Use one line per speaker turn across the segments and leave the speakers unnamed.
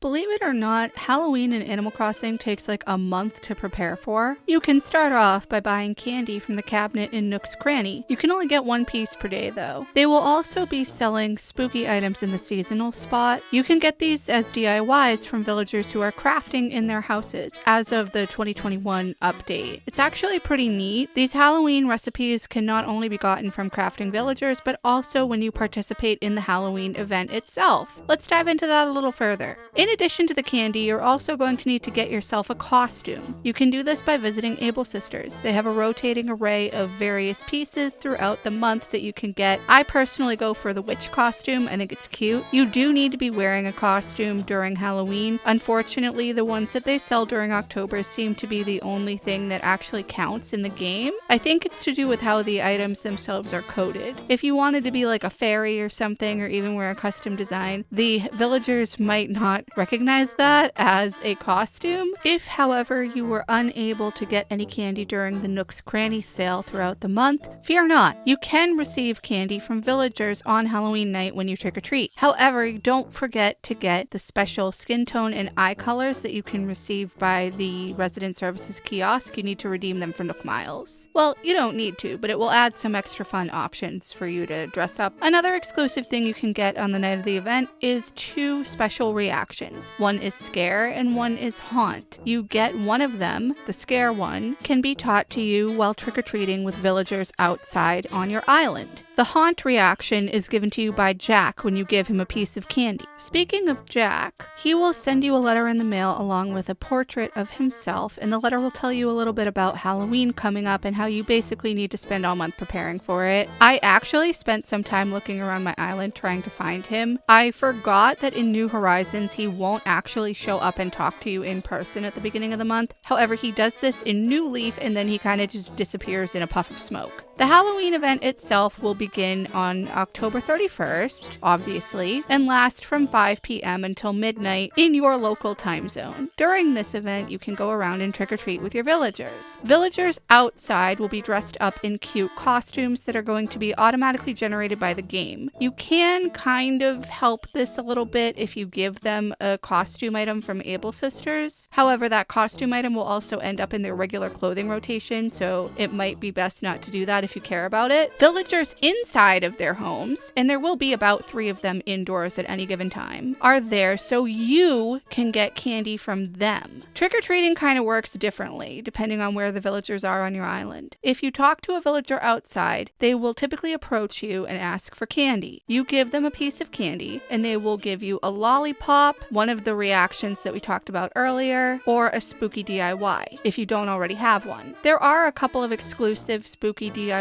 Believe it or not, Halloween in Animal Crossing takes like a month to prepare for. You can start off by buying candy from the cabinet in Nook's Cranny. You can only get one piece per day though. They will also be selling spooky items in the seasonal spot. You can get these as DIYs from villagers who are crafting in their houses as of the 2021 update. It's actually pretty neat. These Halloween recipes can not only be gotten from crafting villagers, but also when you participate in the Halloween event itself. Let's dive into that a little further. In addition to the candy, you're also going to need to get yourself a costume. You can do this by visiting Able Sisters. They have a rotating array of various pieces throughout the month that you can get. I personally go for the witch costume. I think it's cute. You do need to be wearing a costume during Halloween. Unfortunately, the ones that they sell during October seem to be the only thing that actually counts in the game. I think it's to do with how the items themselves are coded. If you wanted to be like a fairy or something, or even wear a custom design, the villagers might not recognize that as a costume. If, however, you were unable to get any candy during the Nook's Cranny sale throughout the month, fear not. You can receive candy from villagers on Halloween night when you trick-or-treat. However, don't forget to get the special skin tone and eye colors that you can receive by the resident services kiosk. You need to redeem them for Nook Miles. Well, you don't need to, but it will add some extra fun options for you to dress up. Another exclusive thing you can get on the night of the event is 2 special reactions. One is Scare and one is Haunt. You get one of them, the Scare one, can be taught to you while trick-or-treating with villagers outside on your island. The Haunt reaction is given to you by Jack when you give him a piece of candy. Speaking of Jack, he will send you a letter in the mail along with a portrait of himself, and the letter will tell you a little bit about Halloween coming up and how you basically need to spend all month preparing for it. I actually spent some time looking around my island trying to find him. I forgot that in New Horizons he won't actually show up and talk to you in person at the beginning of the month. However, he does this in New Leaf and then he kind of just disappears in a puff of smoke. The Halloween event itself will begin on October 31st, obviously, and last from 5 p.m. until midnight in your local time zone. During this event, you can go around and trick-or-treat with your villagers. Villagers outside will be dressed up in cute costumes that are going to be automatically generated by the game. You can kind of help this a little bit if you give them a costume item from Able Sisters. However, that costume item will also end up in their regular clothing rotation, so it might be best not to do that if you care about it. Villagers inside of their homes, and there will be about 3 of them indoors at any given time, are there so you can get candy from them. Trick-or-treating kind of works differently depending on where the villagers are on your island. If you talk to a villager outside, they will typically approach you and ask for candy. You give them a piece of candy and they will give you a lollipop, one of the reactions that we talked about earlier, or a spooky DIY if you don't already have one. There are a couple of exclusive spooky DIYs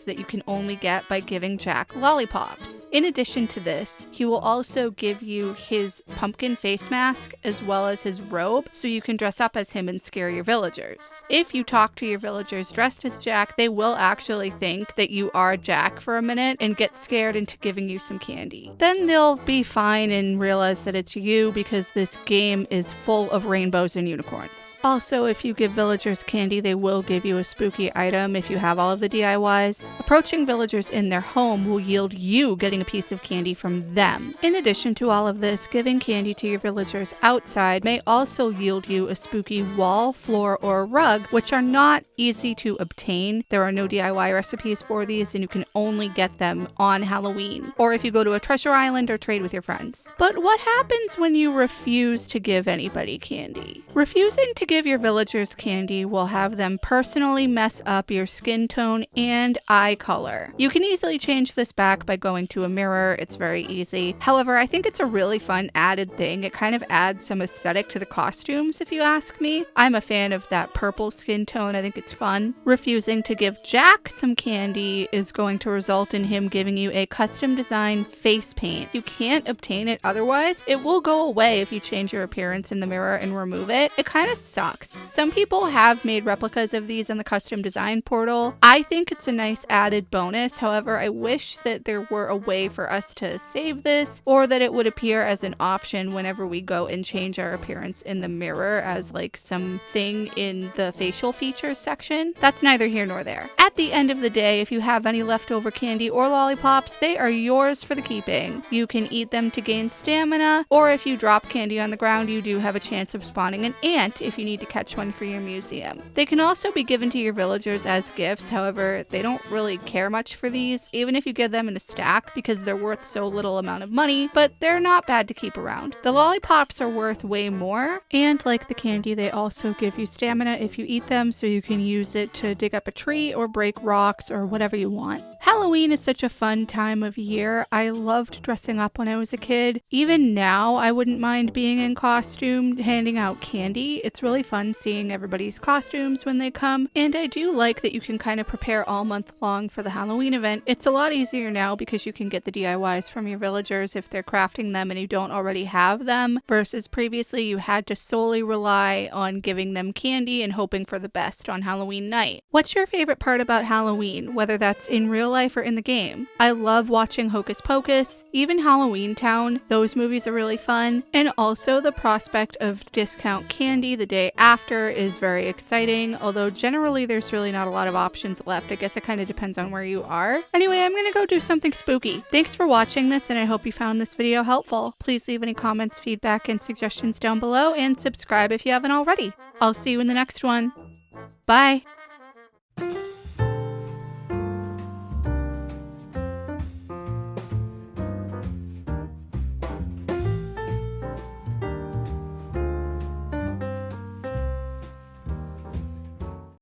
that you can only get by giving Jack lollipops. In addition to this, he will also give you his pumpkin face mask as well as his robe so you can dress up as him and scare your villagers. If you talk to your villagers dressed as Jack, they will actually think that you are Jack for a minute and get scared into giving you some candy. Then they'll be fine and realize that it's you because this game is full of rainbows and unicorns. Also, if you give villagers candy, they will give you a spooky item if you have all of the DIYs. Approaching villagers in their home will yield you getting a piece of candy from them. In addition to all of this, giving candy to your villagers outside may also yield you a spooky wall, floor, or rug, which are not easy to obtain. There are no DIY recipes for these, and you can only get them on Halloween, or if you go to a treasure island or trade with your friends. But what happens when you refuse to give anybody candy? Refusing to give your villagers candy will have them personally mess up your skin tone and eye color. You can easily change this back by going to a mirror. It's very easy. However, I think it's a really fun added thing. It kind of adds some aesthetic to the costumes, if you ask me. I'm a fan of that purple skin tone. I think it's fun. Refusing to give Jack some candy is going to result in him giving you a custom design face paint. You can't obtain it otherwise. It will go away if you change your appearance in the mirror and remove it. It kind of sucks. Some people have made replicas of these in the custom design portal. I think think it's a nice added bonus. However, I wish that there were a way for us to save this, or that it would appear as an option whenever we go and change our appearance in the mirror as like something in the facial features section. That's neither here nor there. At the end of the day, if you have any leftover candy or lollipops, they are yours for the keeping. You can eat them to gain stamina, or if you drop candy on the ground, you do have a chance of spawning an ant if you need to catch one for your museum. They can also be given to your villagers as gifts. However, they don't really care much for these, even if you give them in a stack, because they're worth so little amount of money, but they're not bad to keep around. The lollipops are worth way more, and like the candy, they also give you stamina if you eat them, so you can use it to dig up a tree or break rocks or whatever you want. Halloween is such a fun time of year. I loved dressing up when I was a kid. Even now, I wouldn't mind being in costume, handing out candy. It's really fun seeing everybody's costumes when they come, and I do like that you can kind of prepare all month long for the Halloween event. It's a lot easier now because you can get the DIYs from your villagers if they're crafting them and you don't already have them, versus previously you had to solely rely on giving them candy and hoping for the best on Halloween night. What's your favorite part about Halloween, whether that's in real life or in the game? I love watching Hocus Pocus, even Halloween Town. Those movies are really fun, and also the prospect of discount candy the day after is very exciting, although generally there's really not a lot of options left. I guess it kind of depends on where you are. Anyway, I'm gonna go do something spooky. Thanks for watching this, and I hope you found this video helpful. Please leave any comments, feedback, and suggestions down below, and subscribe if you haven't already. I'll see you in the next one. Bye!